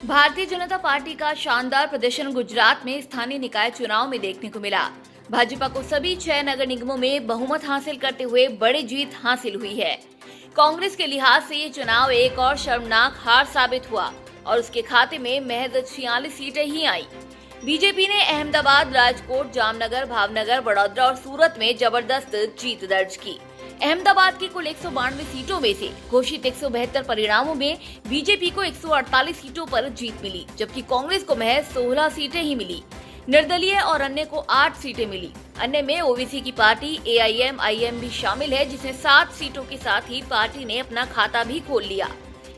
Bharatiya Janata party का शानदार प्रदर्शन गुजरात में स्थानीय निकाय चुनाव में देखने को मिला। भाजपा को सभी 6 नगर निगमों में बहुमत हासिल करते हुए बड़ी जीत हासिल हुई है। कांग्रेस के लिहाज से ये चुनाव एक और शर्मनाक हार साबित हुआ और उसके खाते में महज 46 सीटें ही आई। बीजेपी ने अहमदाबाद, राजकोट, जामनगर, भावनगर, बड़ौदा और सूरत में जबरदस्त जीत दर्ज की। अहमदाबाद की कुल 192 सीटों में से घोषित 172 परिणामों में बीजेपी को 148 सीटों पर जीत मिली, जबकि कांग्रेस को महज 16 सीटें ही मिली। निर्दलीय और अन्य को 8 सीटें मिली। अन्य में ओबीसी की पार्टी AIM-IM भी शामिल है, जिसने 7 सीटों के साथ ही पार्टी ने अपना खाता भी खोल लिया।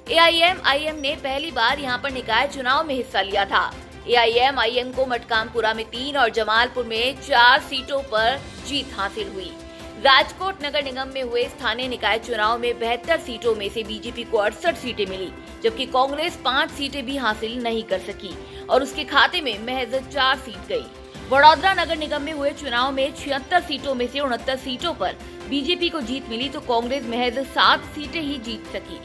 AIM-IM ने पहली बार यहां पर निकाय चुनाव में हिस्सा लिया था। AIM-IM को मटकामपुरा में 3 और जमालपुर में 4 सीटों पर जीत हासिल हुई। राजकोट नगर निगम में हुए स्थानीय निकाय चुनाव में 72 सीटों में से बीजेपी को 68 सीटें मिली, जबकि कांग्रेस 5 सीटें भी हासिल नहीं कर सकी और उसके खाते में महज 4 सीट गई। बड़ौदा नगर निगम में हुए चुनाव में 76 सीटों में से 69 सीटों पर बीजेपी को जीत मिली, तो कांग्रेस महज 7 सीटें ही जीत सकी।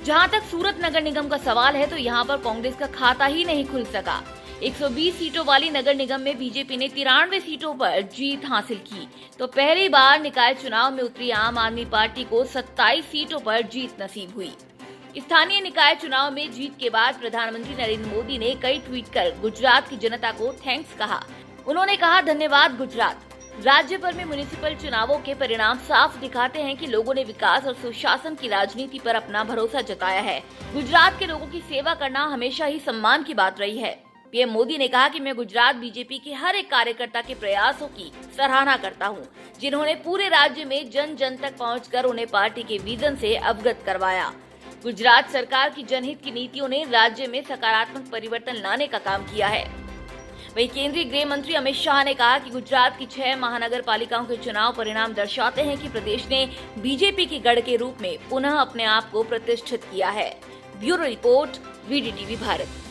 जहां तक सूरत नगर निगम का सवाल है, तो यहां पर कांग्रेस का खाता ही नहीं खुल सका। 120 सीटों वाली नगर निगम में बीजेपी ने 93 सीटों पर जीत हासिल की, तो पहली बार निकाय चुनाव में उतरी आम आदमी पार्टी को 27 सीटों पर जीत नसीब हुई। स्थानीय निकाय चुनाव में जीत के बाद प्रधानमंत्री नरेंद्र मोदी ने कई ट्वीट कर गुजरात की जनता को थैंक्स कहा। उन्होंने कहा, धन्यवाद गुजरात। राज्य भर में म्युनिसिपल चुनावों के परिणाम साफ दिखाते हैं कि लोगों ने विकास और सुशासन की राजनीति पर अपना भरोसा जताया है। गुजरात के लोगों की सेवा करना हमेशा ही सम्मान की बात रही है। पीएम मोदी ने कहा कि मैं गुजरात बीजेपी के हर एक कार्यकर्ता के प्रयासों की सराहना करता हूं, जिन्होंने पूरे राज्य में जन जन तक पहुंचकर उन्हें पार्टी के विजन से अवगत करवाया। गुजरात सरकार की जनहित की नीतियों ने राज्य में सकारात्मक परिवर्तन लाने का काम किया है। वहीं केंद्रीय गृह मंत्री अमित शाह ने कहा कि गुजरात की 6 महानगर पालिकाओं के चुनाव परिणाम दर्शाते हैं कि प्रदेश ने बीजेपी के गढ़ के रूप में पुनः अपने आप को प्रतिष्ठित किया है। Bureau report, VDTV Bharat.